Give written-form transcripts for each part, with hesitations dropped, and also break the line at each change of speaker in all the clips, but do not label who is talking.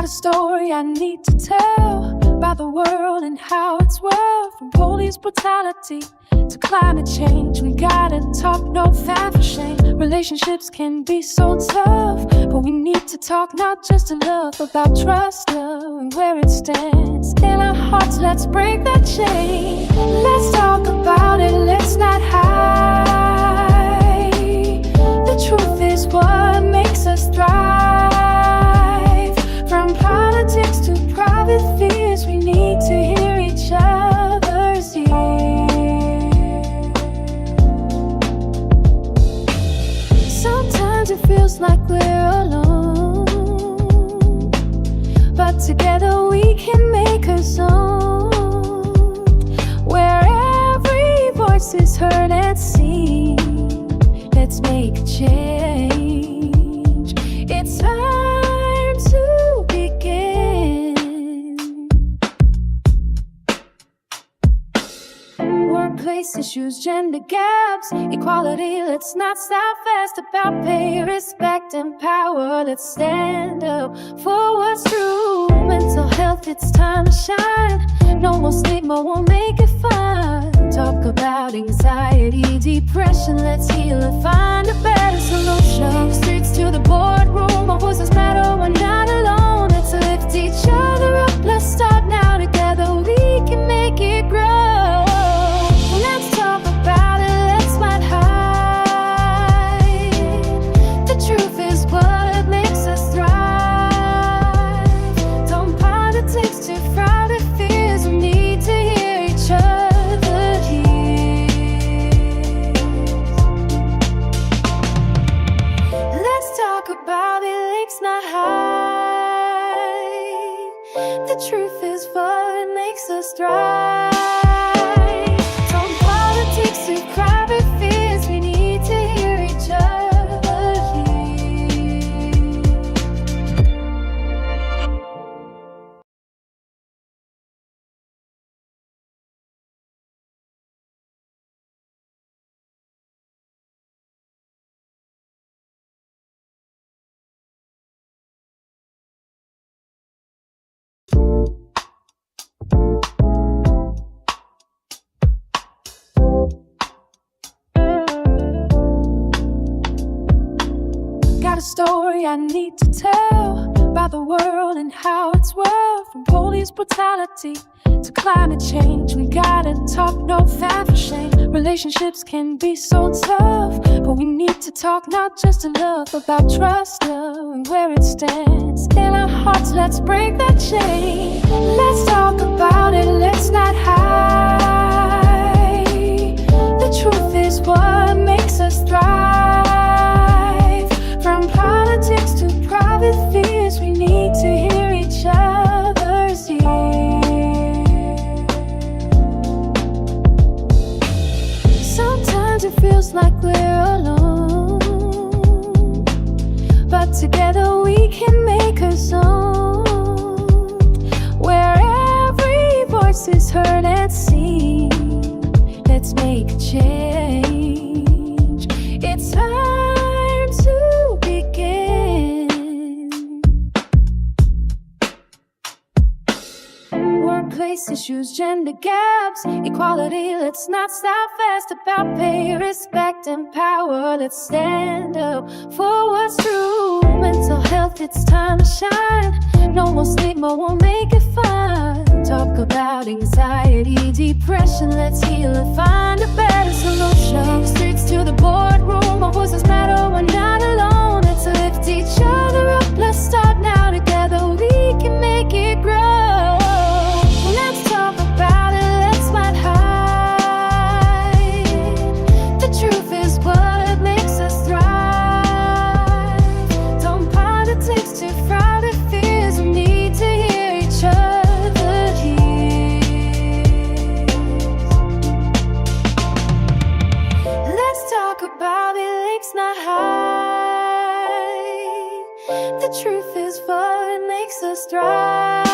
Got a story I need to tell about the world and how it's world. From police brutality to climate change, we gotta talk, no fan for shame. Relationships can be so tough, but we need to talk, not just enough, about trust, love, and where it stands in our hearts. Let's break that chain. Let's talk about it, let's not hide. The truth is what makes us thrive. From politics to private fears, we need to hear each other's ears. Sometimes it feels like we're alone, but together we can make a zone where every voice is heard and seen. Let's make a change. It's time to begin. Workplace issues, gender gaps, equality. Let's not stop fast about pay, respect, and power. Let's stand up for what's true. Mental health, it's time to shine. No more stigma, we'll make it fun. Talk about anxiety, depression. Let's heal and find a better solution. Streets to the boardroom, our voices matter, we're not alone. Let's lift each other up, let's start now. Together we can make it grow. Let's talk about it, let's not hide. The truth is what makes us thrive. Don't politics to private fears, we need to hear each other here. Let's talk about it, let's not hide. The truth is what makes us thrive. Don't politics to private fears, we need to hear each other here. Got a story I need to tell about the world and how it's world. From police brutality to climate change, we gotta talk, no fan for shame. Relationships can be so tough, but we need to talk, not just enough, about trust, love, and where it stands in our hearts. Let's break that chain. Let's talk about it, let's not hide. The truth is what makes us thrive. From politics to private fears, we need to hear each other's ears. Sometimes it feels like we're alone, but together we can make a zone where every voice is heard and seen. Let's make a change. It's time to begin. Workplace issues, gender gaps, equality. Let's not stop fast about pay, respect, and power. Let's stand up for what's true. Mental health, it's time to shine. No more stigma, we'll make it fun. Talk about anxiety, depression. Let's heal and find a better solution. Streets to the boardroom, our voices matter, we're not alone. Let's lift each other up, let's start now. Together we can make it grow. Let's talk about it, let's not hide. The truth is what makes us thrive. Don't politics to private fears, we need to hear each other here. Let's talk about it, let's not hide. The truth is what makes us thrive.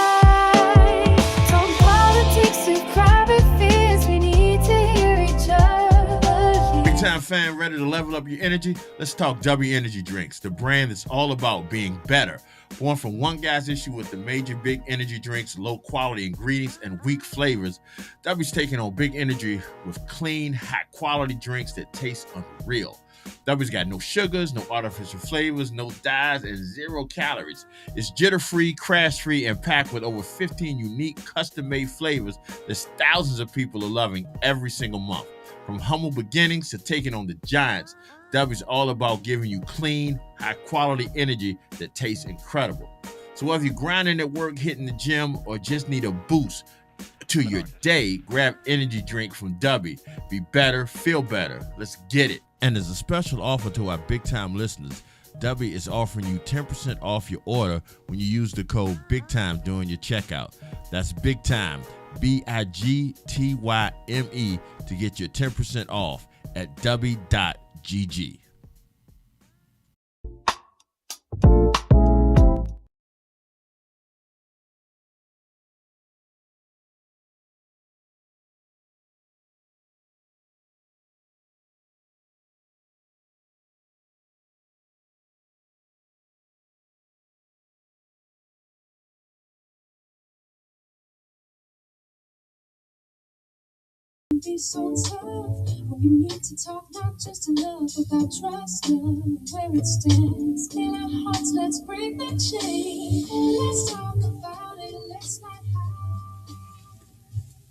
Don't politics to private fears, we need to hear each other here.
time fan, ready to level up your energy? Let's talk W Energy Drinks, the brand that's all about being better. Born from one guy's issue with the major big energy drinks, low quality ingredients, and weak flavors, W's taking on big energy with clean, high quality drinks that taste unreal. W's got no sugars, no artificial flavors, no dyes, and 0 calories. It's jitter-free, crash-free, and packed with over 15 unique custom-made flavors that thousands of people are loving every single month. From humble beginnings to taking on the giants, W's all about giving you clean, high-quality energy that tastes incredible. So whether you're grinding at work, hitting the gym, or just need a boost to your day, grab energy drink from W. Be better, feel better. Let's get it. And as a special offer to our big-time listeners, W is offering you 10% off your order when you use the code BIGTIME during your checkout. That's BIGTIME, BIGTYME, to get your 10% off at W.GG.
Be so tough when you need to talk not just enough about trust and where it stands in our hearts. Let's break the chain. Let's talk about it. Let's not hide.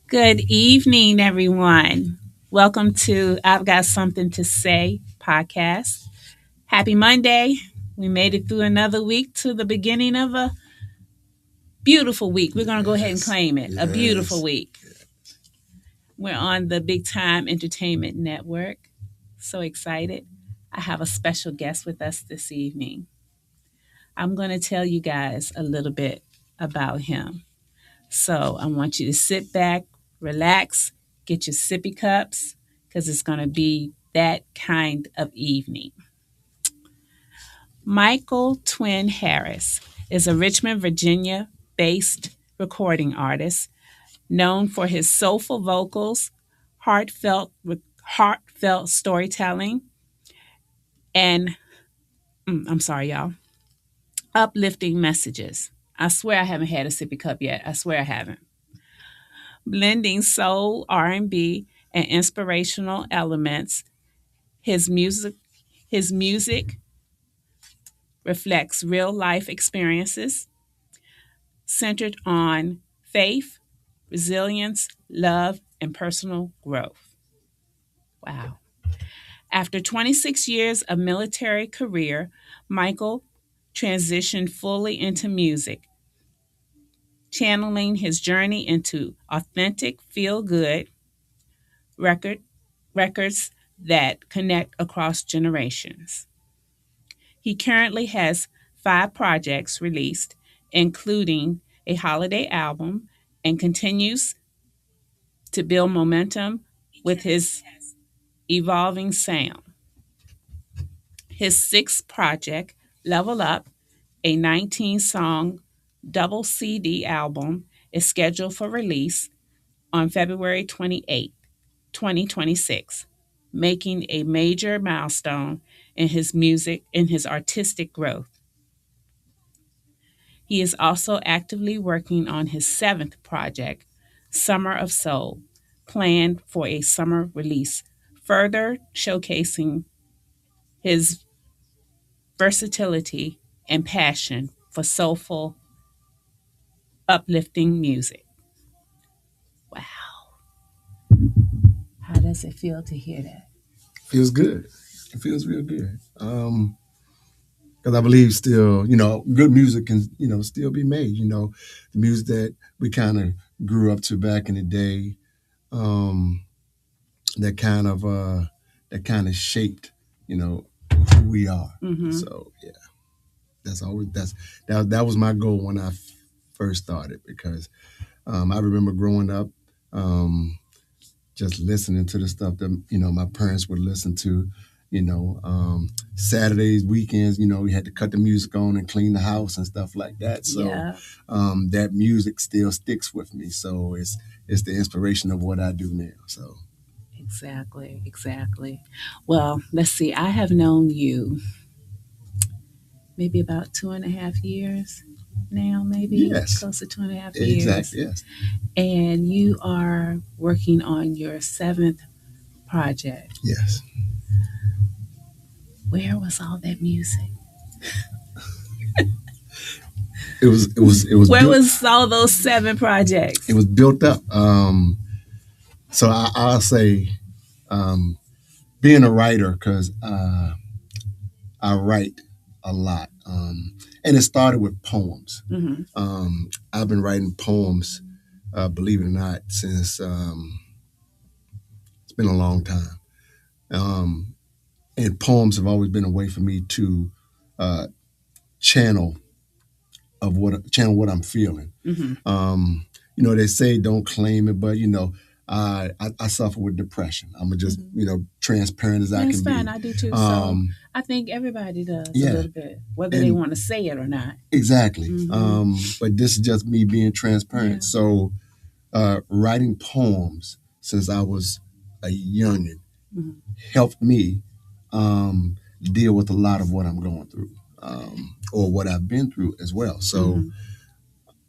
Good evening, everyone. Welcome to I've Got Something to Say podcast. Happy Monday. We made it through another week to the beginning of a beautiful week. We're going to go ahead and claim it. A beautiful week. We're on the Big Time Entertainment Network. So excited. I have a special guest with us this evening. I'm going to tell you guys a little bit about him. So I want you to sit back, relax, get your sippy cups, because it's going to be that kind of evening. Michael Twin Harris is a Richmond, Virginia-based recording artist known for his soulful vocals, heartfelt storytelling, and I'm sorry, y'all, uplifting messages. I swear I haven't had a sippy cup yet. I swear I haven't. Blending soul, R&B, and inspirational elements, his music reflects real life experiences centered on faith, resilience, love, and personal growth. Wow. After 26 years of military career, Michael transitioned fully into music, channeling his journey into authentic, feel-good records that connect across generations. He currently has 5 projects released, including a holiday album, and continues to build momentum with his evolving sound. His 6th project, Level Up, a 19-song double CD album, is scheduled for release on February 28, 2026, making a major milestone in his artistic growth. He is also actively working on his 7th project, Summer of Soul, planned for a summer release, further showcasing his versatility and passion for soulful, uplifting music. Wow. How does it feel to hear that?
Feels good. It feels real good. Because I believe still, good music can, still be made. The music that we kind of grew up to back in the day, that kind of shaped, who we are.
Mm-hmm.
So yeah, that was my goal when I first started, because I remember growing up, just listening to the stuff that my parents would listen to. Saturdays, weekends, we had to cut the music on and clean the house and stuff like that. So
Yeah.
That music still sticks with me. So it's the inspiration of what I do now. So
Exactly. Well, let's see. I have known you maybe about 2.5 years now, maybe
Yes,
close to 2.5 years.
exactly. Yes,
And you are working on your seventh project.
yes.
Where was all that music?
It was
Where
built.
was all those seven projects?
It was built up. So I'll say, um, being a writer, because I write a lot, and it started with poems.
Hmm.
I've been writing poems, believe it or not, since it's been a long time. Um, and poems have always been a way for me to uh, channel channel what I'm feeling.
Hmm.
They say don't claim it, but I suffer with depression. I'm just
Hmm.
transparent as I
That's
can
fine.
be.
I do too. So
Um,
I think everybody does a
yeah,
little bit, whether they
and
want to say it or not.
exactly.
Hmm.
But this is just me being
Yeah.
transparent. So writing poems since I was a youngin'
Hmm.
helped me deal with a lot of what I'm going through, or what I've been through as well. So
Hmm.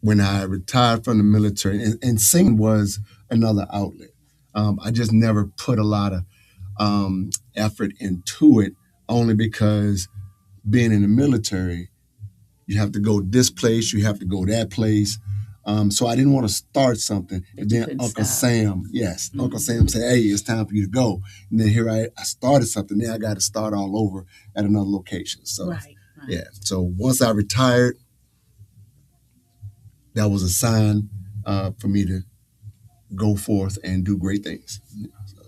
when I retired from the military, and singing was another outlet. I just never put a lot of effort into it, only because being in the military, you have to go this place, you have to go that place. So I didn't want to start something. And
That you
then
couldn't
Uncle
stop.
Sam, yes, Uncle
Hmm.
Sam said, "Hey, it's time for you to go." And then here I started something. Then I got to start all over at another location. So
Right. Right.
yeah. So once I retired, that was a sign for me to go forth and do great things. So,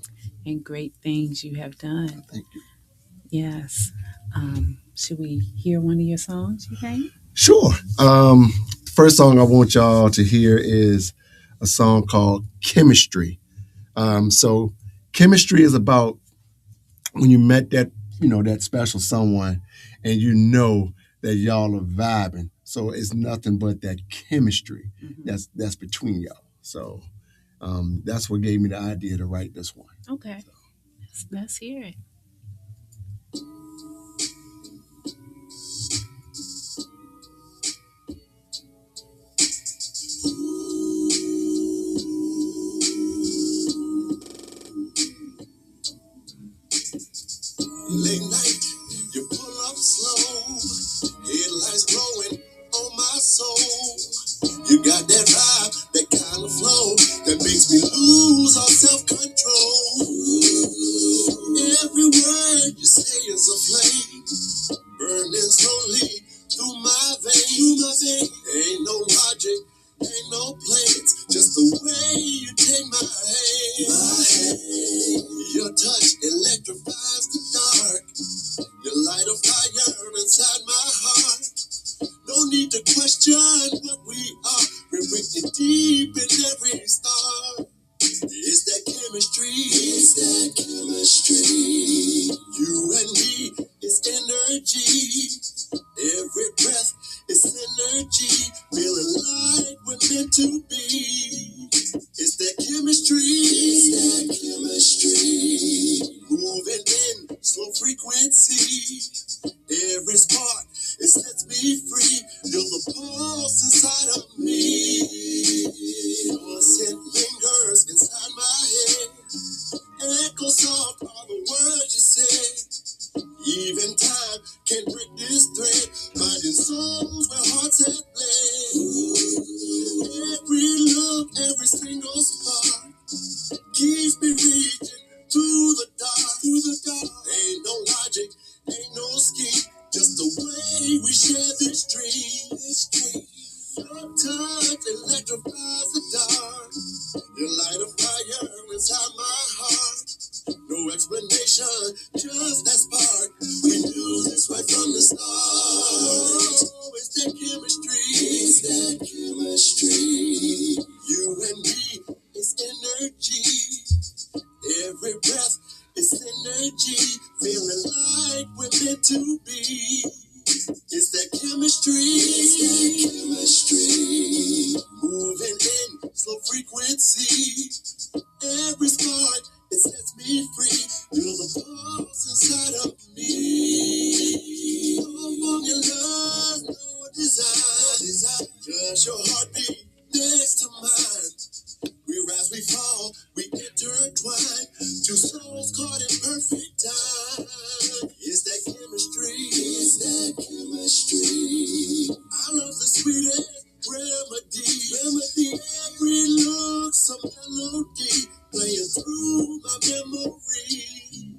And great things you have done.
thank you.
Yes. Should we hear one of your songs, you think?
Sure. The first song I want y'all to hear is a song called Chemistry. So chemistry is about when you met that special someone, and that y'all are vibing. So it's nothing but that chemistry
Hmm.
that's between y'all. So that's what gave me the idea to write this one.
Okay. Let's hear it.
Late night, you pull up slow, headlights glowing on my soul. You got that vibe, that kind of flow that makes me lose all self-control. Every word you say is a flame, burning slowly through my veins. Ain't no logic, ain't no plans, just the way you take my hand. Your touch electrifies the dark. You light a fire inside my heart. No need to question what we are. We're written deep in every star. It's that chemistry. It's that chemistry. You and me, it's energy. Every breath is synergy. Feeling like we're meant to be. It's that chemistry. It's that chemistry. Moving in slow frequency. Every spark, it sets me free. You're the pulse inside of me. Your scent lingers inside my head. Echo soft all the words you said. Even time can't break this thread. Finding souls where hearts have bled. Every look, every single spark keeps me reaching through the dark. Ain't no logic, ain't no scheme. Just the way we share this dream. Your touch electrifies the dark. You light a fire inside my heart. No explanation, just that spark. We knew this right from the start. Oh, it's that chemistry. It's that chemistry. You and me, it's energy. Every breath is synergy. Feeling like we're meant to be. It's that chemistry. It's that chemistry. Moving in slow frequency. Every spark, it sets me
Just your heartbeat next to mine. We rise, we fall, we intertwine. Two souls caught in perfect time. It's that chemistry. It's that chemistry. I love the sweetest remedy. Every look's a melody playing through my memory.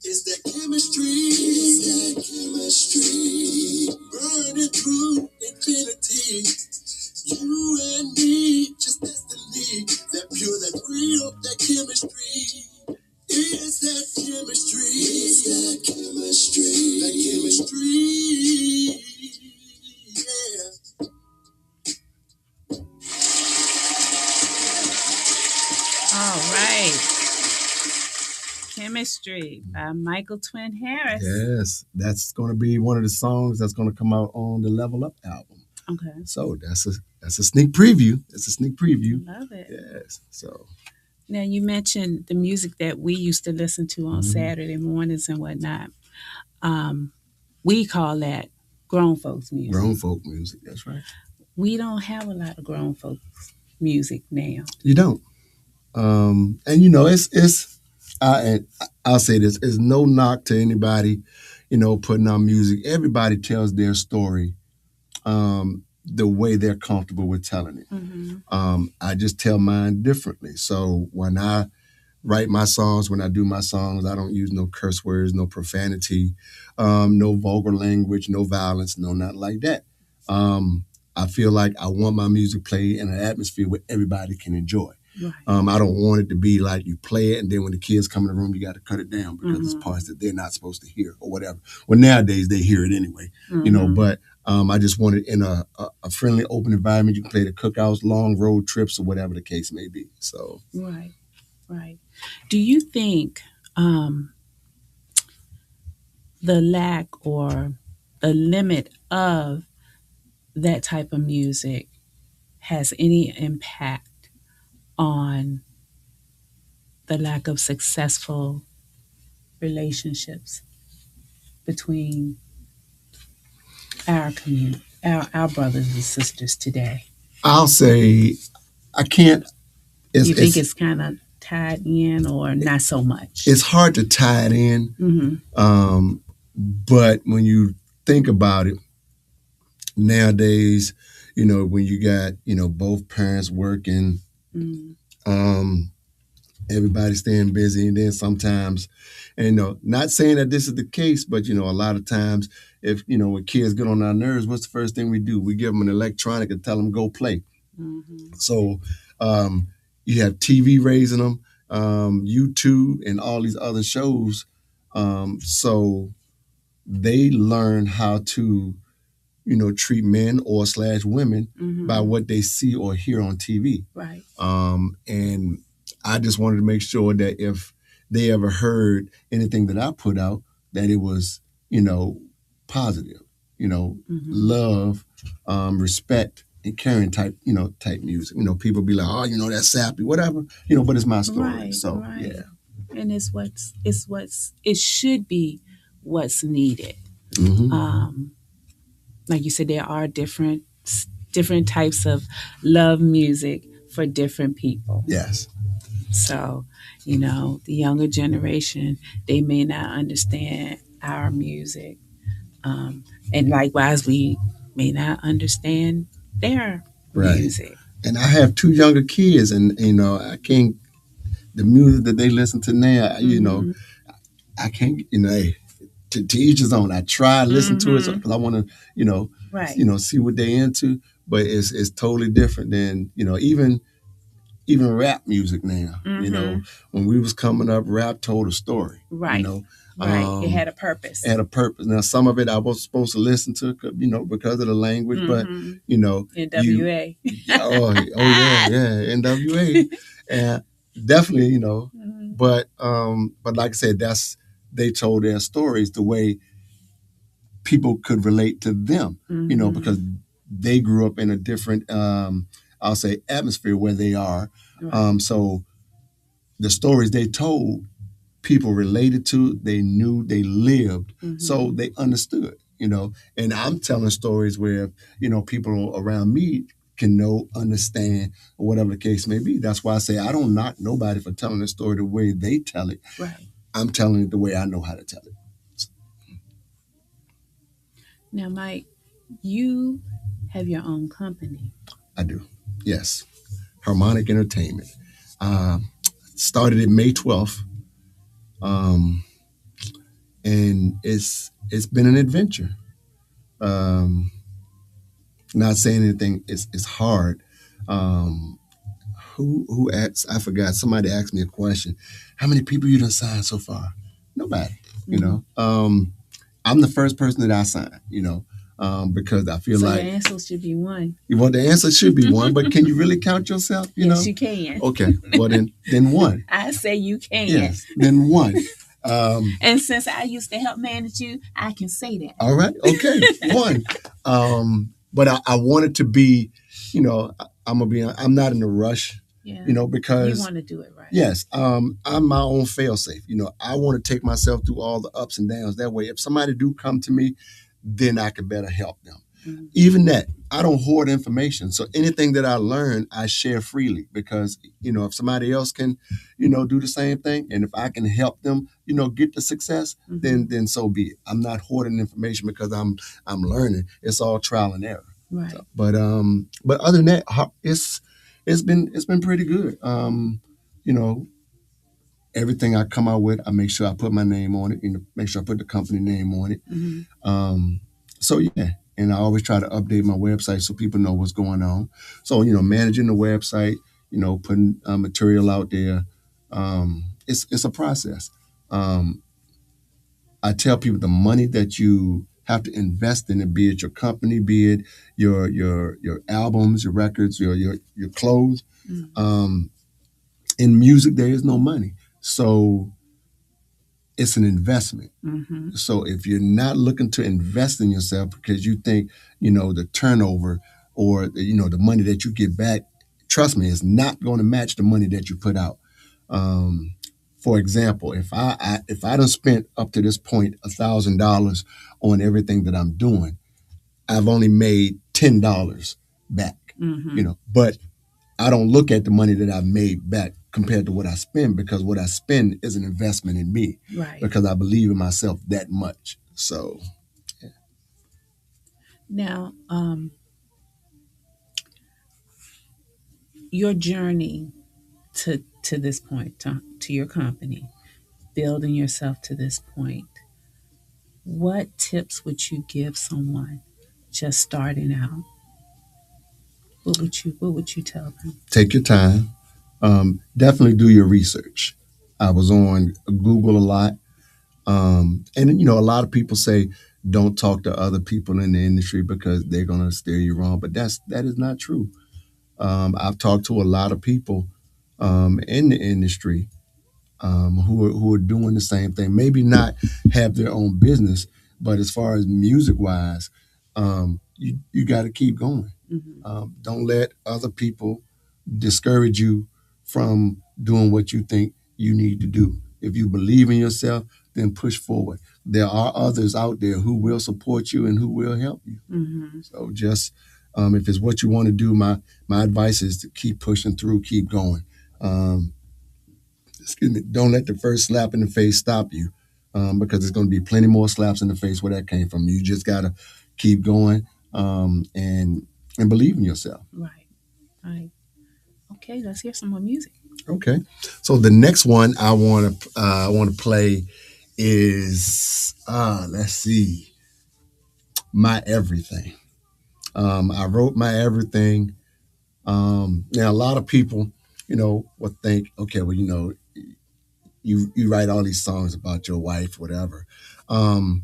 It's that chemistry. It's that chemistry. Burning through infinity. You and me, just destiny. That pure, that real, that chemistry. It's that chemistry. It's that chemistry. That chemistry. Yeah.
All right. Chemistry by Michael Twin Harris.
Yes, that's going to be one of the songs that's going to come out on the Level Up album.
Okay.
So that's a sneak preview. It's a sneak preview.
Love it.
Yes. So
now you mentioned the music that we used to listen to on Saturday mornings and whatnot. We call that grown folks music.
grown folk music. That's right.
We don't have a lot of grown folks music now.
You don't. And you know it's and I'll say this: it's no knock to anybody, putting out music. Everybody tells their story the way they're comfortable with telling it.
Mm-hmm.
I just tell mine differently. So when I write my songs, when I do my songs, I don't use no curse words, no profanity, no vulgar language, no violence, no nothing like that. I feel like I want my music played in an atmosphere where everybody can enjoy.
Right.
I don't want it to be like you play it and then when the kids come in the room, you got to cut it down because it's parts that they're not supposed to hear or whatever. Well, nowadays they hear it anyway, but I just want it in a friendly, open environment. You can play the cookouts, long road trips, or whatever the case may be. So
Right. Do you think the lack or the limit of that type of music has any impact on the lack of successful relationships between our community, our brothers and sisters today?
I'll say I can't.
You think it's kind of tied in or not so much?
It's hard to tie it in, but when you think about it, nowadays, when you got both parents working, everybody staying busy, and then sometimes, and not saying that this is the case, but a lot of times, if when kids get on our nerves, what's the first thing we do? We give them an electronic and tell them go play. So you have TV raising them, YouTube, and all these other shows. So they learn how to, treat men or / women by what they see or hear on TV.
Right.
And I just wanted to make sure that if they ever heard anything that I put out, that it was, positive, love, respect, and caring type music. People be like, oh, that's sappy, whatever, but it's my story.
Right,
so
right.
yeah.
And it should be what's needed. Like you said, there are different types of love music for different people.
Yes.
So, the younger generation, they may not understand our music. And likewise, we may not understand their music.
And I have 2 younger kids, and, I can't, the music that they listen to now, I can't, hey, to each his own. I try to listen to it because I want to, see what they into, but it's totally different than, even rap music now. When we was coming up, rap told a story.
Right. It had a purpose.
It had a purpose. Now, some of it I was supposed to listen to, because of the language, but,
NWA.
NWA. And definitely, but like I said, they told their stories the way people could relate to them, because they grew up in a different, I'll say, atmosphere where they are.
Right.
So the stories they told, people related to, they knew, they lived, so they understood. And I'm telling stories where, people around me can know, understand, or whatever the case may be. That's why I say I don't knock nobody for telling the story the way they tell it.
Right.
I'm telling it the way I know how to tell it.
Now, Mike, you have your own company.
I do. Yes. Harmonic Entertainment. Um, Started it May 12th. And it's been an adventure. Um, Not saying anything is hard. Um, who asked? I forgot. Somebody asked me a question. How many people you done signed so far? Nobody. I'm the first person that I signed. Because I feel
So
like
your answer should be one.
well, the answer should be one. But can you really count yourself?
Yes, you can.
Okay. Well, then one.
I say you can.
Yes. Then one.
And since I used to help manage you, I can say that.
All right. Okay. One. But I want it to be, I'm not in a rush,
Yeah.
because
You want to do it right.
yes, I'm my own fail-safe. I want to take myself through all the ups and downs. That way, if somebody do come to me, then I can better help them.
Mm-hmm.
Even that, I don't hoard information. So anything that I learn, I share freely because, if somebody else can, do the same thing, and if I can help them, get the success,
Mm-hmm.
then so be it. I'm not hoarding information because I'm learning. It's all trial and error.
Right.
So, but other than that, it's been pretty good. Everything I come out with, I make sure I put my name on it. Make sure I put the company name on it.
Mm-hmm.
So yeah, and I always try to update my website so people know what's going on. So managing the website, putting material out there, it's a process. I tell people the money that you have to invest in it, be it your company, be it your albums, your records, your clothes.
Mm-hmm.
In music, there is no money, so it's an investment.
Mm-hmm.
So if you're not looking to invest in yourself because you think, the turnover or the money that you get back, trust me, it's not going to match the money that you put out. For example, if I done spent up to this point $1,000 on everything that I'm doing, I've only made $10 back.
Mm-hmm.
But I don't look at the money that I've made back compared to what I spend because what I spend is an investment in me.
Right.
Because I believe in myself that much. So, yeah.
Now, your journey to this point, to your company, building yourself to this point, what tips would you give someone just starting out? What would you tell them?
Take your time. Definitely do your research. I was on Google a lot. And a lot of people say don't talk to other people in the industry because they're gonna steer you wrong. But that is not true. I've talked to a lot of people in the industry who are doing the same thing. Maybe not have their own business, but as far as music wise, you got to keep going.
Mm-hmm.
Don't let other people discourage you from doing what you think you need to do. If you believe in yourself, then push forward. There are others out there who will support you and who will help you.
Mm-hmm.
So just if it's what you want to do, my advice is to keep pushing through, keep going. Excuse me, don't let the first slap in the face stop you because there's going to be plenty more slaps in the face where that came from. You just got to keep going and believe in yourself.
Right. Right. Okay, let's hear some more music.
Okay. So the next one I want to play is let's see, My Everything. I wrote My Everything. Now a lot of people, would think, okay, well, you write all these songs about your wife, whatever. And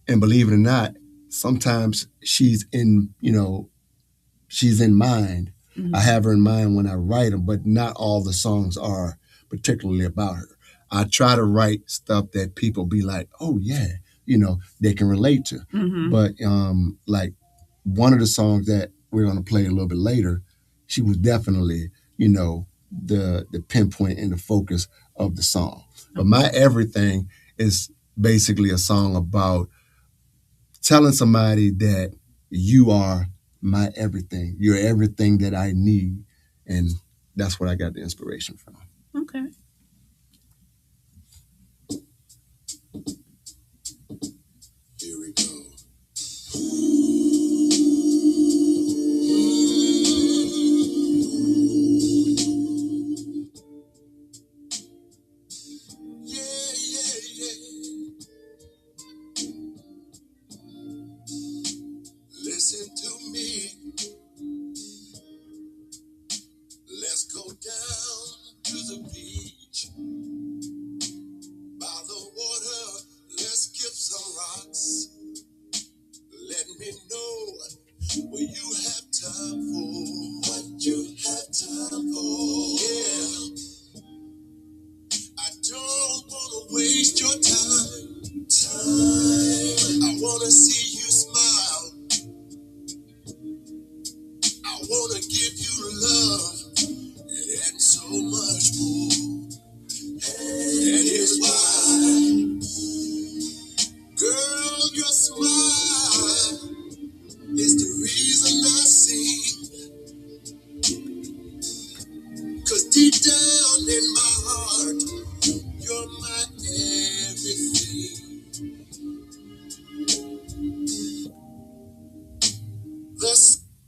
believe it or not, sometimes she's in mind.
Mm-hmm.
I have her in mind when I write them, but not all the songs are particularly about her. I try to write stuff that people be like, oh yeah, they can relate to.
Mm-hmm.
But like one of the songs that we're going to play a little bit later, she was definitely, the pinpoint and the focus of the song. But My Everything is basically a song about telling somebody that you are my everything. You're everything that I need. And that's where I got the inspiration from.
Okay.
Here we go. Yeah, yeah, yeah. Listen to me. Let's go down to the beach by the water. Let's skip some rocks. Let me know what you have time for. What you have time for. Yeah, I don't wanna waste your time. I wanna see you smile. I wanna give you love and so much more. And here's why. Girl, your smile is the reason I sing. 'Cause deep down in my heart, you're my everything. The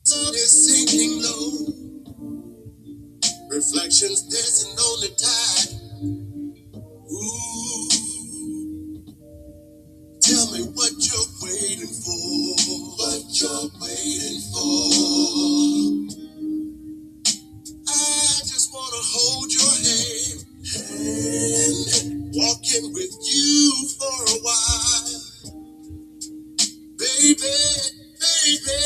sun is sinking low, reflections dancing on the tide. Ooh, tell me what you're waiting for. What you're waiting for. I just wanna hold your hand, walking with you for a while. Baby, baby,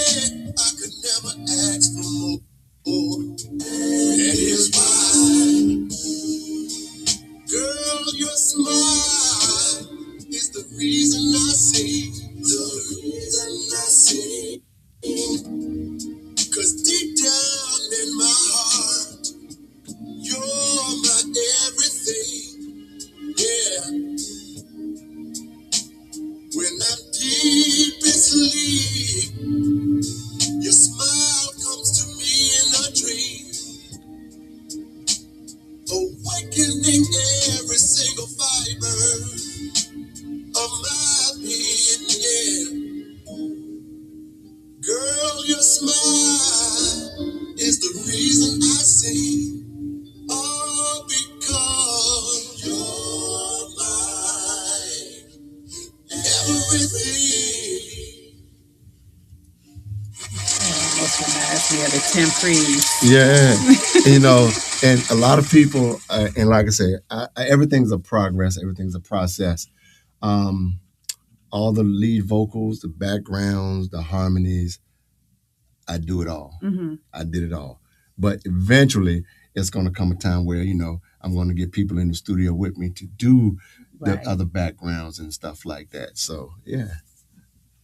I could never ask for more. That is why, girl, your smile is the reason I sing. The reason I sing. 'Cause deep down in my heart, you're my everything. Yeah, when I'm deep in sleep, your smile comes to me in a dream, awakening every single fiber of my being. Yeah, girl, your smile is the reason I sing. All because you're my everything.
Almost reminds me of the Temprees.
Yeah, and a lot of people, and like I said, everything's a progress, everything's a process. Um, all the lead vocals, the backgrounds, the harmonies, I do it all.
Mm-hmm.
I did it all. But eventually, it's going to come a time where, I'm going to get people in the studio with me to do the
Right.
other backgrounds and stuff like that. So, yeah.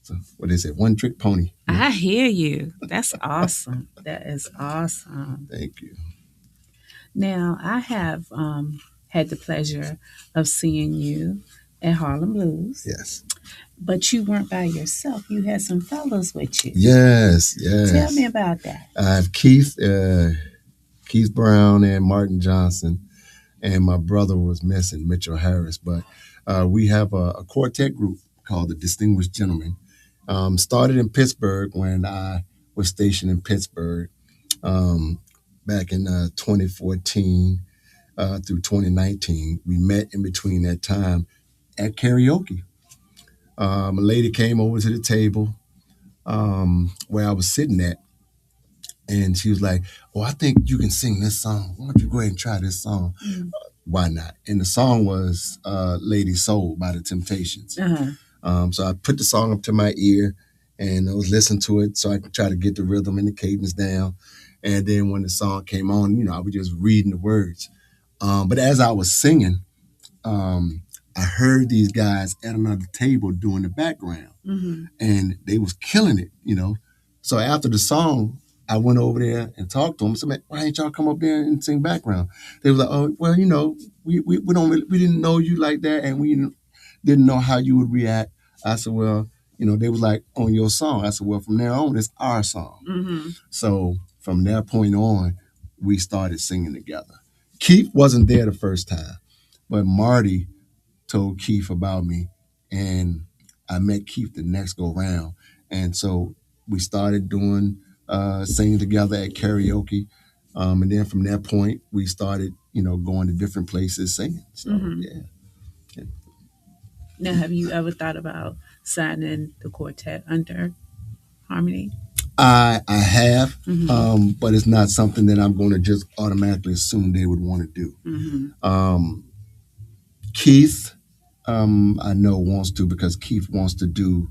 So, what is it? One trick pony. Yeah.
I hear you. That's awesome. That is awesome.
Thank you.
Now, I have had the pleasure of seeing you at Harlem Blues,
Yes.
but you weren't by yourself. You had some fellows with you.
Yes.
Tell me about that.
I have Keith Brown and Martin Johnson, and my brother was missing, Mitchell Harris. But we have a quartet group called the Distinguished Gentlemen. Started in Pittsburgh when I was stationed in Pittsburgh back in 2014 through 2019. We met in between that time at karaoke. A lady came over to the table where I was sitting at, and she was like, "Oh, I think you can sing this song. Why don't you go ahead and try this song?"
Mm.
Why not? And the song was Lady Soul by the Temptations.
Uh-huh.
So I put the song up to my ear and I was listening to it so I could try to get the rhythm and the cadence down. And then when the song came on, I was just reading the words. But as I was singing, I heard these guys at another table doing the background,
Mm-hmm.
and they was killing it. So after the song, I went over there and talked to them. I said, "Man, why ain't y'all come up there and sing background?" They was like, "Oh, well, we don't really, we didn't know you like that, and we didn't know how you would react." I said, "Well, they was like, on your song. I said, well, from there on, it's our song.
Mm-hmm.
So from that point on, we started singing together. Keith wasn't there the first time, but Marty told Keith about me, and I met Keith the next go round, and so we started doing singing together at karaoke, and then from that point we started, going to different places singing. So
Mm-hmm.
yeah,
Now, have you ever thought about signing the quartet under Harmony?
I have,
Mm-hmm.
but it's not something that I'm going to just automatically assume they would want to do.
Mm-hmm.
Keith, I know wants to, because Keith wants to do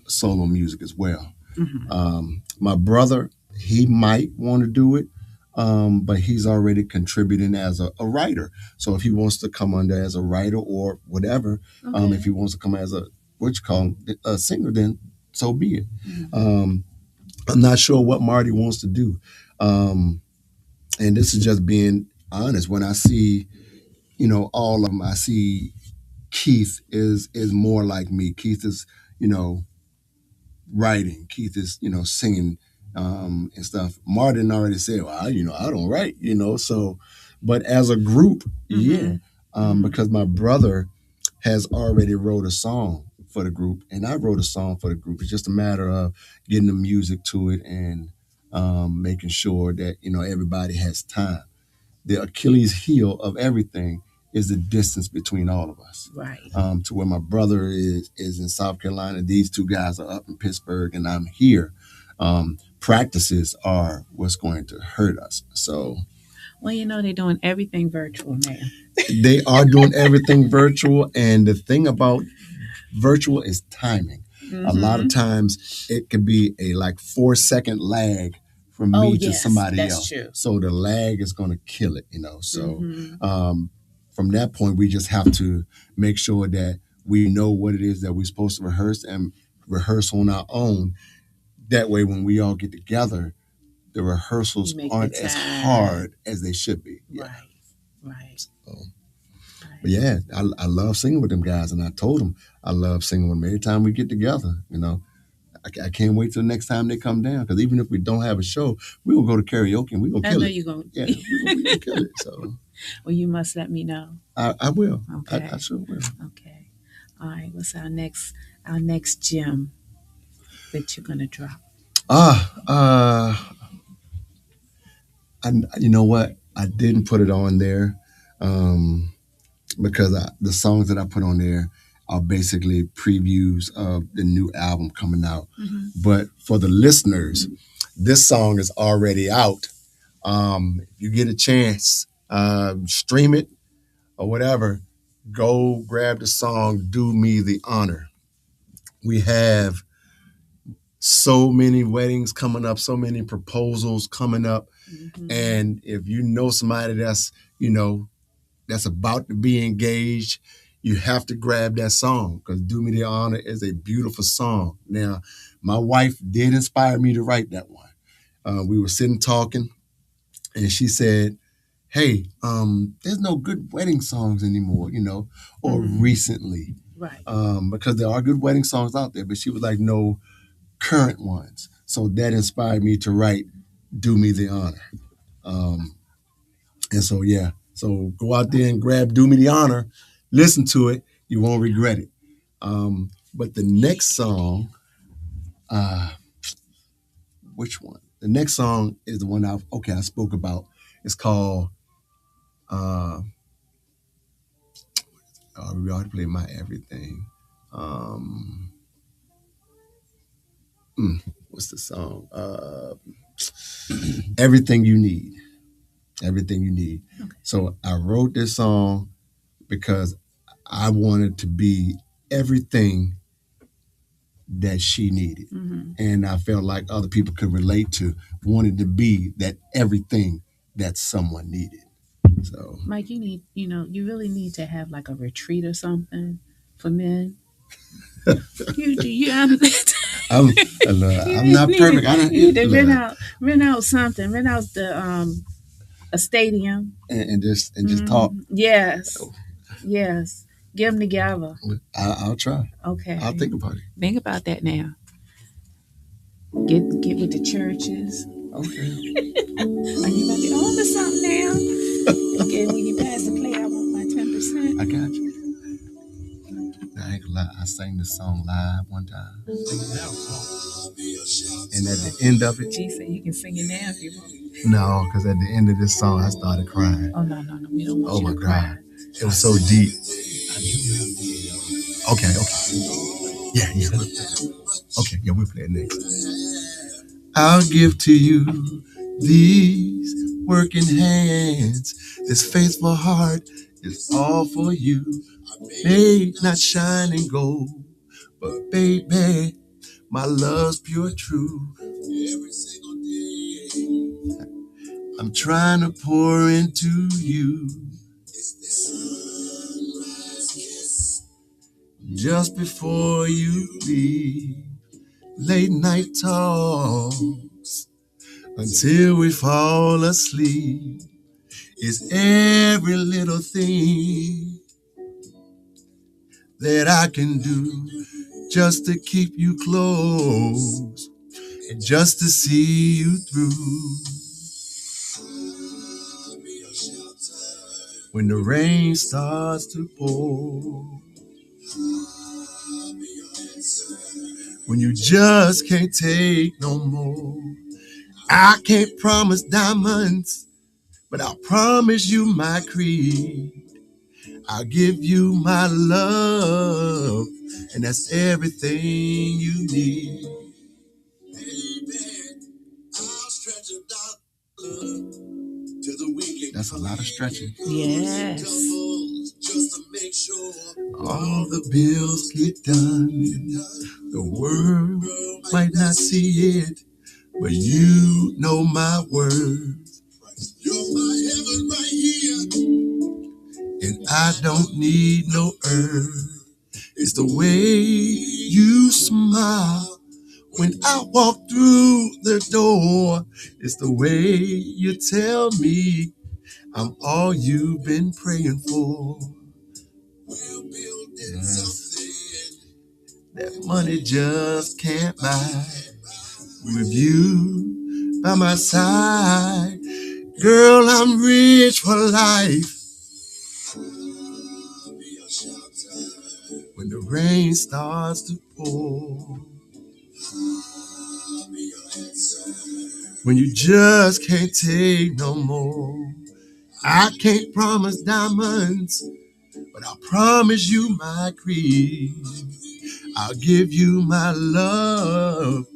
solo music as well.
Mm-hmm.
My brother, he might want to do it, but he's already contributing as a writer. So if he wants to come under as a writer or whatever,
Okay.
if he wants to come as a singer, then so be it.
Mm-hmm.
I'm not sure what Marty wants to do, and this is just being honest. When I see, all of them, I see Keith is more like me. Keith is, you know, writing. Keith is, singing and stuff. Martin already said, well, I don't write, so, but as a group, yeah, because my brother has already wrote a song for the group, and I wrote a song for the group. It's just a matter of getting the music to it and making sure that, everybody has time. The Achilles heel of everything is the distance between all of us.
Right.
To where my brother is in South Carolina, these two guys are up in Pittsburgh, and I'm here. Practices are what's going to hurt us. So,
well, they're doing everything virtual now.
they are doing everything virtual, and the thing about virtual is timing.
Mm-hmm.
A lot of times it can be a like 4-second lag from me to somebody else.
True.
So the lag is going to kill it, So
Mm-hmm.
From that point, we just have to make sure that we know what it is that we're supposed to rehearse and rehearse on our own. That way, when we all get together, the rehearsals aren't as hard as they should be. Yeah.
Right.
So, but yeah, I love singing with them guys, and I told them I love singing with them every time we get together. I can't wait till the next time they come down, because even if we don't have a show, we will go to karaoke and we're gonna kill it.
You're gonna.
Yeah, we're gonna kill it. So,
well, you must let me know.
I will.
Okay.
I sure will.
Okay. All right. What's our next gem that you're gonna drop?
You know what? I didn't put it on there because the songs that I put on there are basically previews of the new album coming out.
Mm-hmm.
But for the listeners, this song is already out. If you get a chance, stream it or whatever, go grab the song, Do Me the Honor. We have so many weddings coming up, so many proposals coming up.
Mm-hmm.
And if you know somebody that's about to be engaged, you have to grab that song, because Do Me the Honor is a beautiful song. Now, my wife did inspire me to write that one. We were sitting talking, and she said, hey, there's no good wedding songs anymore, or recently.
Right.
Because there are good wedding songs out there, but she was like, no current ones. So that inspired me to write Do Me the Honor. And so, yeah. So go out there and grab Do Me the Honor. Listen to it. You won't regret it. But the next song, which one? The next song is the one I spoke about. It's called, we already played My Everything. What's the song? Everything You Need. Everything You Need.
Okay.
So I wrote this song because I wanted to be everything that she needed.
Mm-hmm.
And I felt like other people could relate to wanting to be that everything that someone needed. So,
Mike, you really need to have like a retreat or something for men. you understand?
I'm not perfect.
You need to rent out something. Rent out a stadium
and just talk.
Yes, yes, Get them together.
I'll try.
Okay.
I'll think about it.
Think about that now. Get with the churches.
Okay.
Are you about to own to something now? Again, when you pass the plate, I want my 10%.
I got you. I ain't gonna lie. I sang this song live one time, and at the end of it,
She said you can sing it now if you want.
no, because at the end of this song, I started crying.
Oh no, we don't want
Oh
you
my
to cry.
God, it was so deep. Okay. Yeah. Okay, yeah, we'll play it next. I'll give to you these working hands. This faithful heart is all for you. May not shine in gold, but baby, my love's pure true. Every single day, I'm trying to pour into you. It's the sunrise kiss just before you leave. Late night talks until we fall asleep. It's every little thing that I can do just to keep you close and just to see you through. When the rain starts to pour, when you just can't take no more. I can't promise diamonds, but I'll promise you my creed. I'll give you my love, and that's everything you need. Baby, I'll stretch a dollar to the weekend. That's a lot of stretching.
Yes.
Just to make sure all the bills get done. The world might not see it, but you know my words. You're my heaven right here, and I don't need no earth. It's the way you smile when I walk through the door. It's the way you tell me I'm all you've been praying for. We're building something that money just can't buy. With you by my side, girl, I'm rich for life. When the rain starts to pour, when you just can't take no more. I can't promise diamonds, but I'll promise you my creed. I'll give you my love,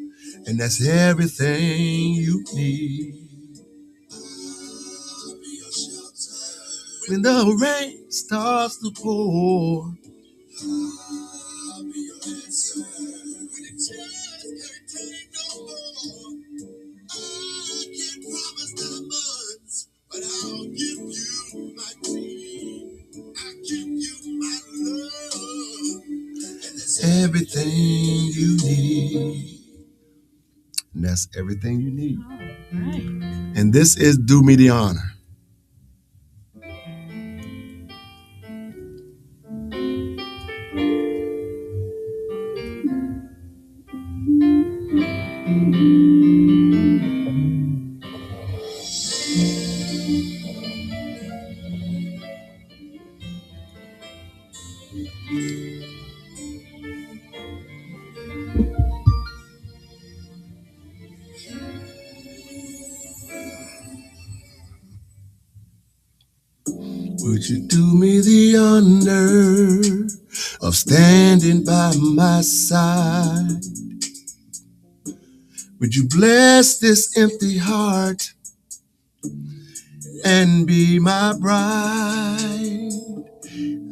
and that's everything you need. When the rain starts to pour, I'll be your answer. When it just can't take no more, I can't promise diamonds, but I'll give you my dream. I'll give you my love, and that's everything you need. And that's everything you need.
All right.
And this is Do Me the Honor. Would you do me the honor of standing by my side? Would you bless this empty heart and be my bride?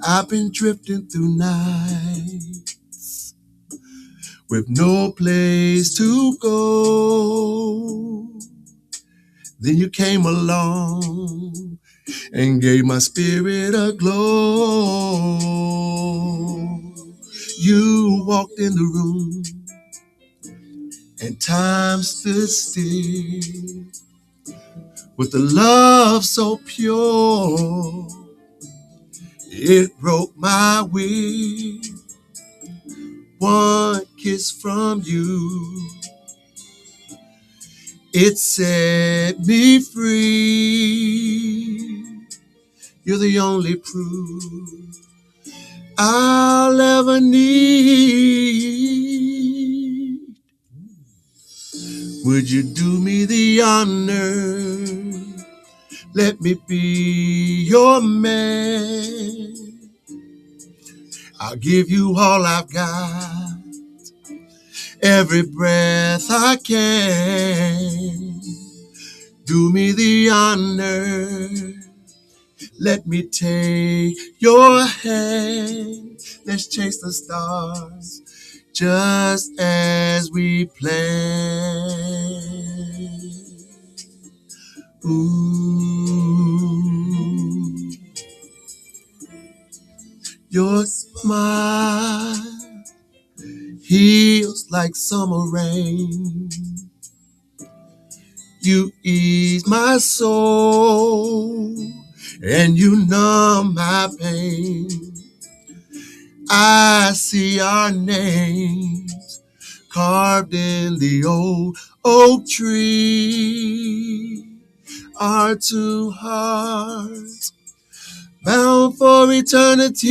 I've been drifting through nights with no place to go. Then you came along and gave my spirit a glow. You walked in the room and time stood still with a love so pure. It broke my will. One kiss from you, it set me free. You're the only proof I'll ever need. Would you do me the honor? Let me be your man. I'll give you all I've got, every breath I can. Do me the honor. Let me take your hand. Let's chase the stars just as we planned. Ooh, your smile heals like summer rain. You ease my soul and you numb my pain. I see our names carved in the old oak tree. Our two hearts bound for eternity.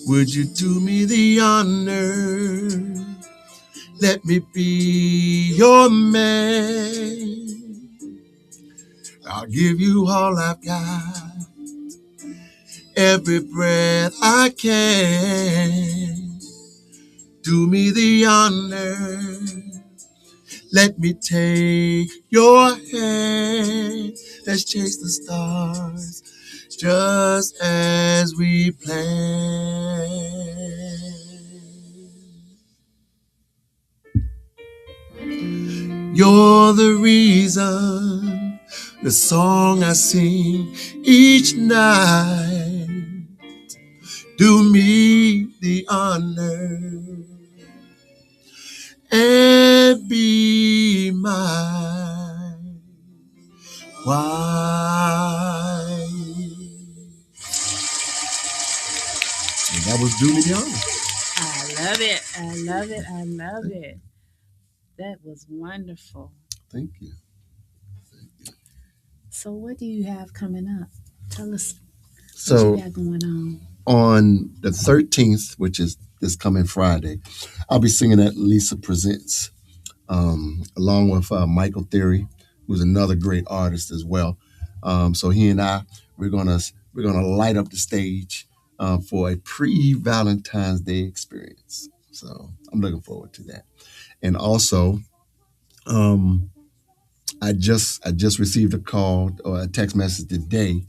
Would you do me the honor? Let me be your man. I'll give you all I've got, every breath I can. Do me the honor. Let me take your hand. Let's chase the stars just as we planned. You're the reason, the song I sing each night. Do me the honor and be mine. Why? And that was Do Me the Honor.
I love it. I love it. I love it. That was wonderful.
Thank you.
So, what do you have coming up? Tell us what
So
you got going
on the 13th, which is this coming Friday, I'll be singing at Lisa Presents, along with Michael Theory, who's another great artist as well. So he and I, we're gonna light up the stage for a pre-Valentine's Day experience. So I'm looking forward to that. And also, um, I just received a call or a text message today,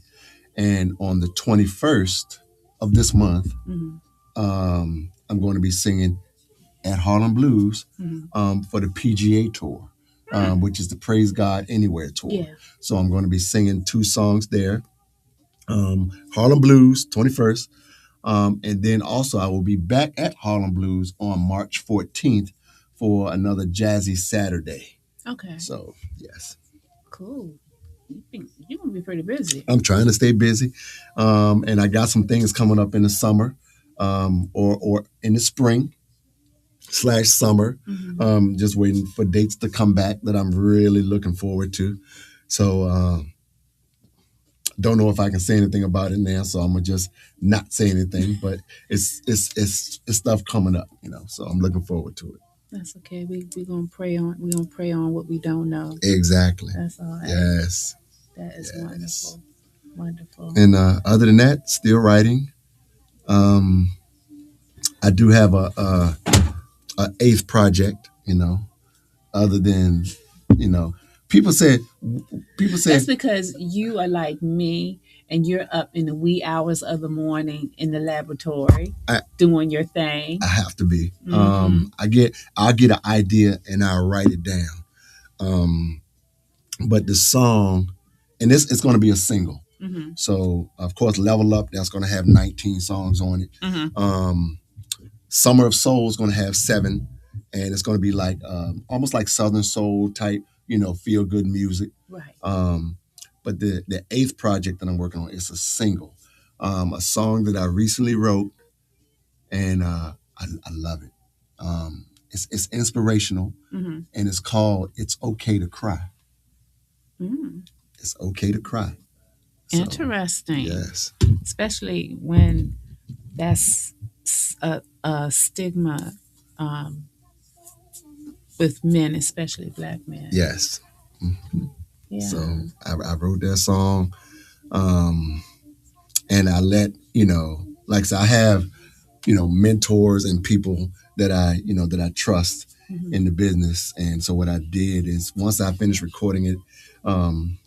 and on the 21st of this month,
on?
I'm going to be singing at Harlem Blues
Mm-hmm.
for the PGA Tour, which is the Praise God Anywhere Tour.
Yeah.
So I'm going to be singing 2 songs there. Harlem Blues, 21st. And then also I will be back at Harlem Blues on March 14th for another Jazzy Saturday.
Okay.
So, yes.
Cool. You're going to be pretty busy.
I'm trying to stay busy. And I got some things coming up in the summer or in the spring / summer.
Mm-hmm.
Just waiting for dates to come back that I'm really looking forward to. So don't know if I can say anything about it now, so I'm gonna just not say anything. But it's stuff coming up, So I'm looking forward to it.
That's okay. We're gonna pray on what we don't know.
Exactly.
That's all right.
Yes.
That is
Yes.
wonderful. Wonderful.
And other than that, still writing. I do have a 8th project, other than, people say,
That's because you are like me and you're up in the wee hours of the morning in the laboratory doing your thing.
I have to be.
Mm-hmm.
I'll get an idea and I'll write it down. But the song, and it's going to be a single.
Mm-hmm.
So of course, Level Up, that's going to have 19 songs on it.
Mm-hmm.
Summer of Soul is going to have 7, and it's going to be like almost like Southern soul type, feel good music.
Right.
But the eighth project that I'm working on is a single, a song that I recently wrote, and I love it. It's inspirational,
Mm-hmm.
and it's called "It's Okay to Cry."
Mm.
It's okay to cry. So,
Interesting.
yes,
Especially when that's a stigma um, with men, especially black men.
yes. Mhm.
Yeah.
So I wrote that song, um, and I let like I said, I have mentors and people that I trust
Mm-hmm.
in the business. And so what I did is once I finished recording it um,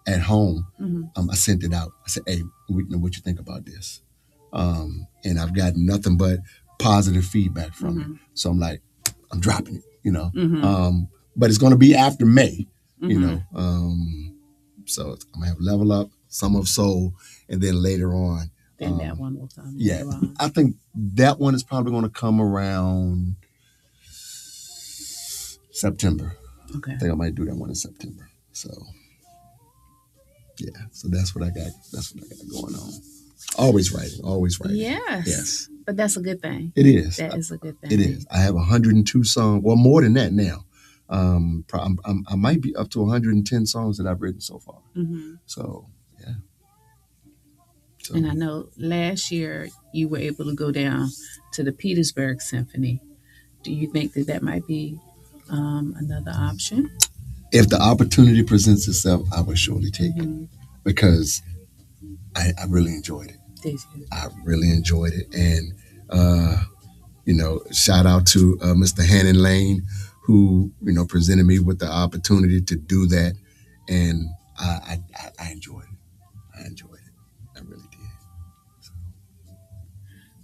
at home,
Mm-hmm.
I sent it out. I said, "Hey, what you think about this?" And I've got nothing but positive feedback from it.
Mm-hmm.
So I'm like, I'm dropping it.
Mm-hmm.
But it's going to be after May, you
Mm-hmm.
know. So I'm gonna have Level Up, Summer of Soul, and then later on.
Then that one will come
Yeah,
later on.
I think that one is probably going to come around September.
Okay.
I think I might do that one in September. So yeah, so that's what I got. That's what I got going on. Always writing, always writing.
Yes.
Yes,
But that's a good thing.
it is.
That is a good thing.
It is. I have 102 songs. Well, more than that now. I might be up to 110 songs that I've written so far.
Mm-hmm.
So yeah. So,
And I know last year you were able to go down to the Petersburg Symphony. Do you think that that might be another option?
if the opportunity presents itself, I would surely take it
Mm-hmm.
because I really enjoyed it.
Did you?
I really enjoyed it, and shout out to Mr. Hannon Lane, who presented me with the opportunity to do that, and I enjoyed it. I enjoyed it. I really did.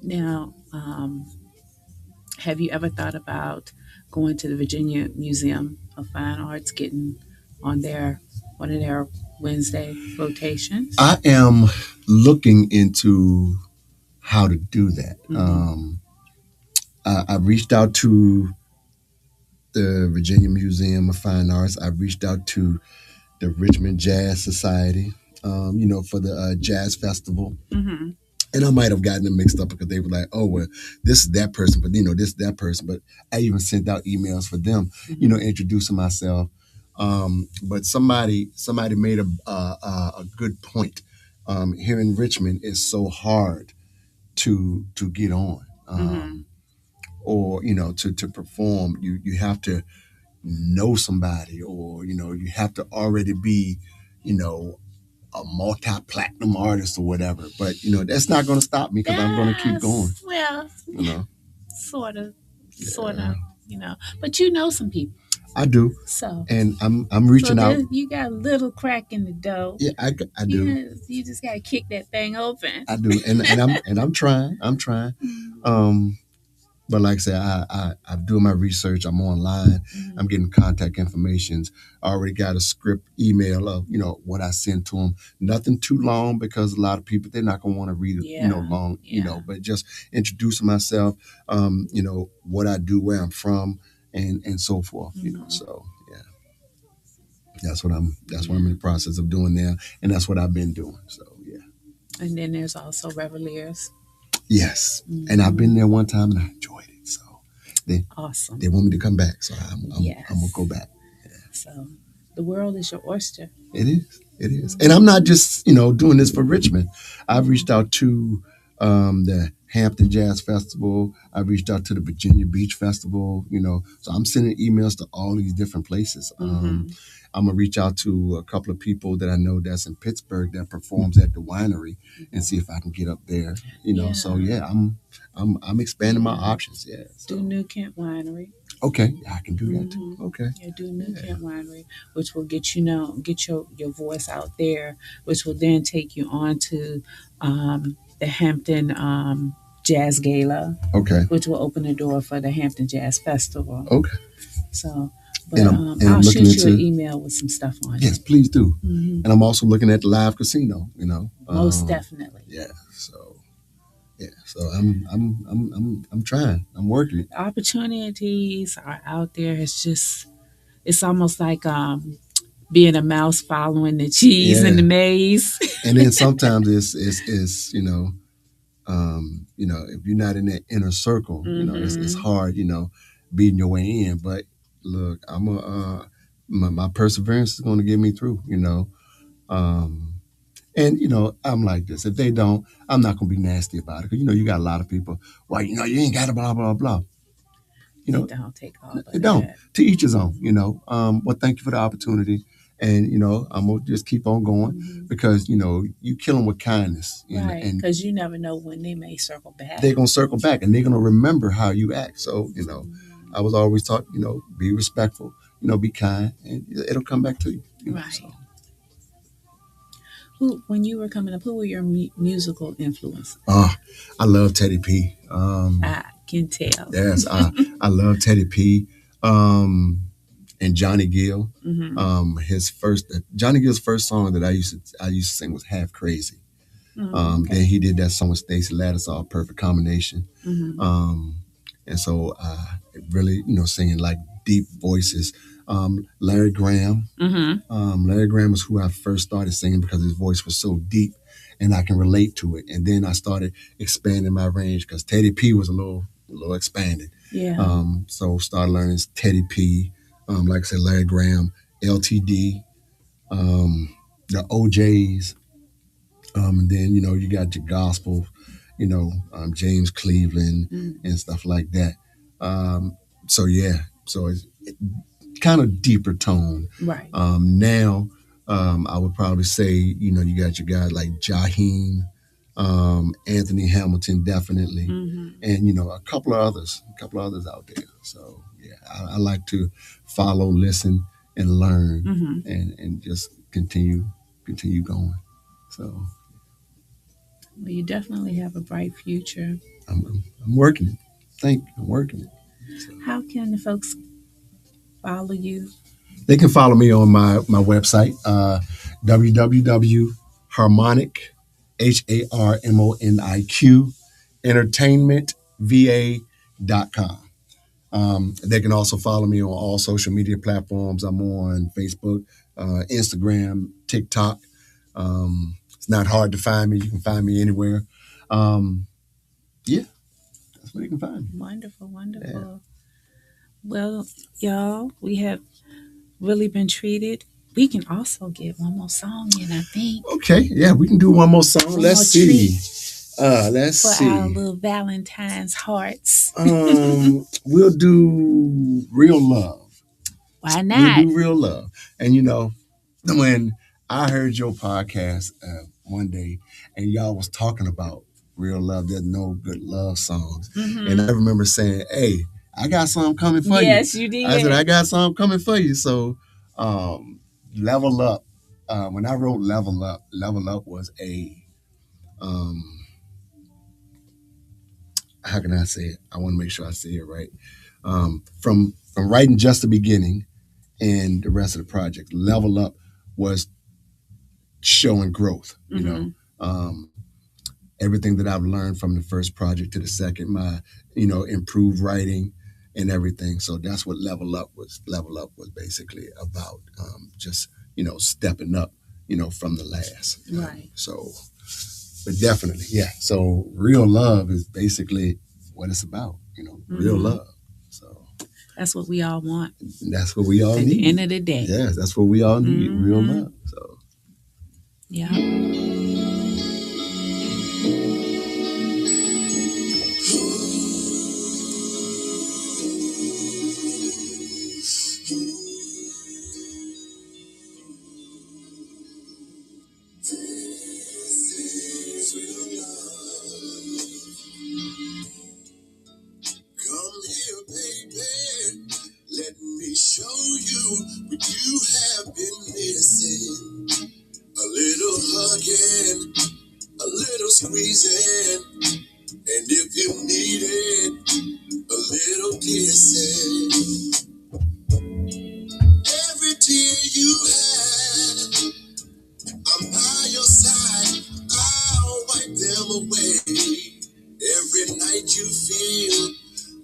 Now, have you ever thought about going to the Virginia Museum of Fine Arts, getting on one of their Wednesday rotations?
I am looking into how to do that.
Mm-hmm.
I reached out to the Virginia Museum of Fine Arts. I reached out to the Richmond Jazz Society, for the jazz festival.
Mm-hmm.
And I might have gotten them mixed up because they were like, "Oh, well, this is that person," but this is that person. But I even sent out emails for them, introducing myself. But somebody made a good point. Here in Richmond, it's so hard to get on,
Mm-hmm.
or to perform. You have to know somebody, or you have to already be, a multi-platinum artist or whatever. But that's not going to stop me because I'm going to keep going.
Well,
You know,
sort of,
yeah,
But you know some people,
I do,
so
and I'm reaching out.
you got a little crack in the dough.
Yeah, I do.
You just gotta kick that thing open.
I do, and I'm trying. I'm trying. But like I said, I'm doing my research. I'm online.
Mm-hmm.
I'm getting contact informations. I already got a script email of what I sent to them. Nothing too long because a lot of people they're not gonna want to read it, long.
Yeah.
But just introducing myself. What I do, where I'm from, and so forth.
Mm-hmm.
So yeah, that's what I'm in the process of doing now, and that's what I've been doing. So yeah.
And then there's also Reveliers.
Yes,
Mm-hmm.
and I've been there one time and I enjoyed it. So
Awesome.
they want me to come back, so I'm gonna go back.
So the world is your oyster.
It is, and I'm not just doing this for Richmond. I've reached out to the Hampton Jazz Festival. I've reached out to the Virginia Beach Festival. So I'm sending emails to all these different places.
Mm-hmm.
I'm gonna reach out to a couple of people that I know that's in Pittsburgh that performs at the winery and see if I can get up there. So yeah, I'm expanding my options. Yeah. So.
Do New Kent Winery.
Okay, I can do that too. Okay.
Yeah, do New Kent Winery, which will get your voice out there, which will then take you on to the Hampton Jazz Gala.
Okay.
Which will open the door for the Hampton Jazz Festival.
Okay.
So, but
I'm
I'll shoot
looking
you an email with some stuff on it.
Yes, please do.
Mm-hmm.
And I'm also looking at the live casino.
Most definitely.
Yeah. So. Yeah. So I'm trying. I'm working.
Opportunities are out there. It's almost like being a mouse following the cheese in the maze.
And then sometimes it's if you're not in that inner circle, it's hard, beating your way in. But look, my perseverance is going to get me through, and I'm like this. If they don't, I'm not going to be nasty about it. Because you got a lot of people. Well, you ain't got to blah blah blah.
It don't take all of
It don't.
that.
To each his own. Well, thank you for the opportunity, and I'm gonna just keep on going because you kill them with kindness,
Right,
and
because you never know when they may circle back.
they're gonna circle back and they're gonna remember how you act. So I was always taught, be respectful, be kind, and it'll come back to you.
Right.
So.
When you were coming up, who were your musical influences?
I love Teddy P.
I can tell.
Yes, I love Teddy P. And Johnny Gill. Johnny Gill's first song that I used to sing was "Half Crazy."
Okay.
Then he did that song with Stacey Lattisaw, "Perfect Combination." And so really, singing like deep voices. Larry Graham. Larry Graham was who I first started singing because his voice was so deep and I can relate to it. And then I started expanding my range because Teddy P was a little expanded.
Yeah.
So started learning Teddy P, like I said, Larry Graham, LTD, the OJs, and then you got your gospel, James Cleveland and stuff like that. So it's kind of deeper tone.
Right.
Now, I would probably say you got your guys like Jaheim, Anthony Hamilton, definitely, and a couple of others out there. So I like to follow, listen, and learn, and just continue going. So
Well, you definitely have a bright future.
I'm working it. I'm working it. So.
How can the folks follow you?
They can follow me on my website, www.harmonic, HARMONIQ, entertainmentva.com. They can also follow me on all social media platforms. I'm on Facebook, Instagram, TikTok. It's not hard to find me. You can find me anywhere. That's where you can find me.
Wonderful.
Yeah.
Well, y'all, we have really been treated. We can also get one more song in, I think.
Okay, yeah, we can do one more song. Let's see. Let's see.
For our little Valentine's hearts.
We'll do Real Love.
Why not?
We'll do Real Love. And when I heard your podcast one day and y'all was talking about real love, there's no good love songs. And I remember saying, hey, I got something coming for you.
Yes, you did.
I said, I got something coming for you. So Level Up. When I wrote Level Up was a how can I say it? I want to make sure I say it right. From writing Just the Beginning and the rest of the project, Level Up was showing growth. Everything that I've learned from the first project to the second, my improved writing and everything. So that's what Level Up was. Level Up was basically about just stepping up from the last.
Right.
So, but definitely, yeah. So Real Love is basically what it's about. Real love. So
that's what we all want.
That's what we all need.
At the end of the day.
Yes, that's what we all need. Real love. So
yeah.
Squeezing, and if you need it, a little kissing. Every tear you have, I'm by your side, I'll wipe them away. Every night you feel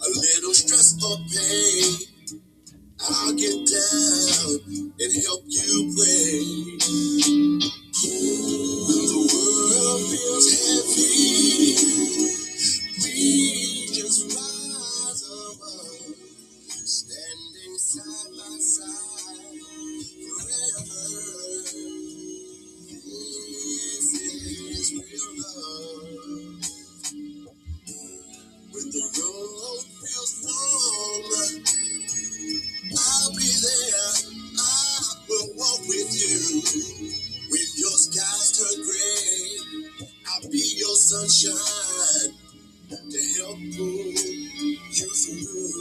a little stress or pain, I'll get down and help you pray. When the world feels heavy, we just rise above, standing side by side forever. This is real love. When the road feels long, I'll be there. I will walk with you. When your skies turn gray, I'll be your sunshine to help pull you through.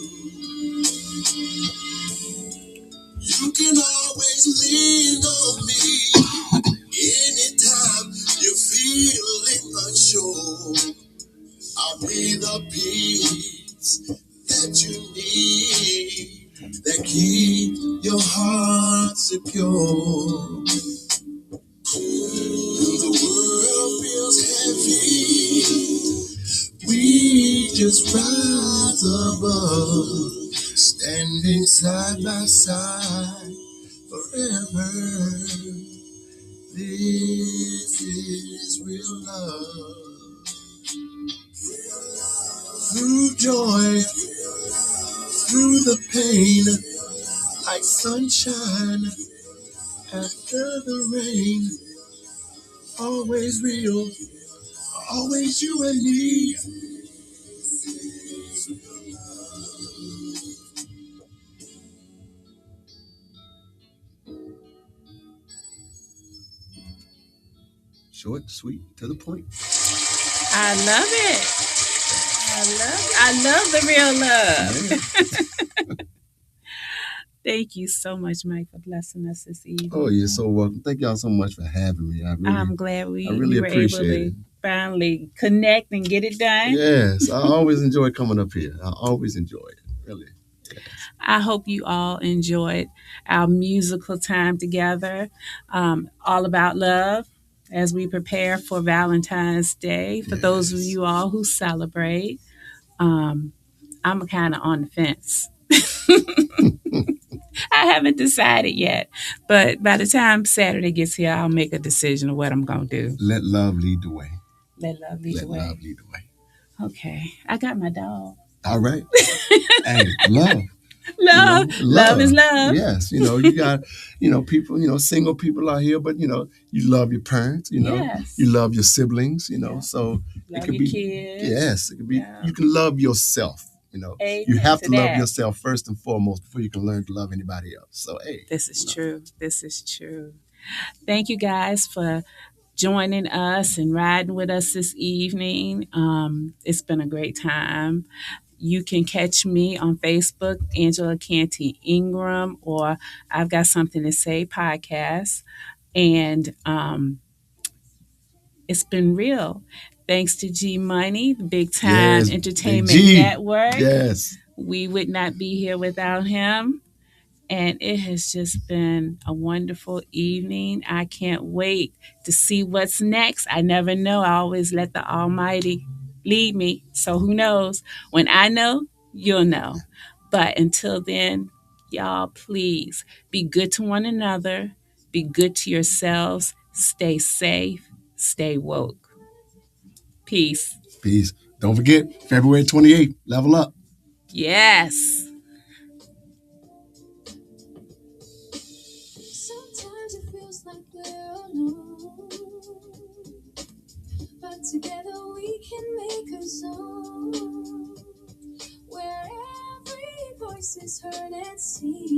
You can always lean on me anytime you're feeling unsure. I'll be the peace that you need, that keep your heart secure. When the world feels heavy, we just rise above, standing side by side forever. This is real love. Through joy, through the pain, like sunshine after the rain. Always real, always you and me. Short, sweet, to the point.
I love it. I love the real love.
Yeah.
Thank you so much, Mike, for blessing us this evening.
Oh, you're so welcome. Thank y'all so much for having me.
I'm glad
I really
we were able
appreciate
to
it.
finally connect and get it done.
Yes, I always enjoy coming up here. I always enjoy it, really. Yes.
I hope you all enjoyed our musical time together, all about love, as we prepare for Valentine's Day. For those of
Yes.
you all who celebrate, I'm kind of on the fence. I haven't decided yet, but by the time Saturday gets here, I'll make a decision of what I'm going to do.
Let love lead the way.
Let love lead
Let
the way.
love lead the way.
Okay. I got my dog.
All right. Hey, love.
Love. Love is love.
Yes. You got, people, single people out here, but, you love your parents,
Yes.
you love your siblings,
Yeah.
so it
Love
could
your
be,
kids.
yes, it could be,
Yeah.
you can love yourself,
Amen
you have
to
to love
that.
yourself first and foremost before you can learn to love anybody else. So, hey.
This is true. This is true. Thank you guys for joining us and riding with us this evening. It's been a great time. You can catch me on Facebook, Angela Canty Ingram, or I've Got Something to Say podcast. And it's been real. Thanks to G Money, the Big Time
Yes,
Entertainment
Big G.
Network.
Yes.
We would not be here without him. And it has just been a wonderful evening. I can't wait to see what's next. I never know. I always let the Almighty lead me. So who knows? When I know, you'll know. But until then, y'all, please be good to one another. Be good to yourselves. Stay safe. Stay woke. Peace.
Peace. Don't forget, February 28th, level up.
Yes.
Sometimes it feels like we're alone, but together we can make a zone where every voice is heard and seen.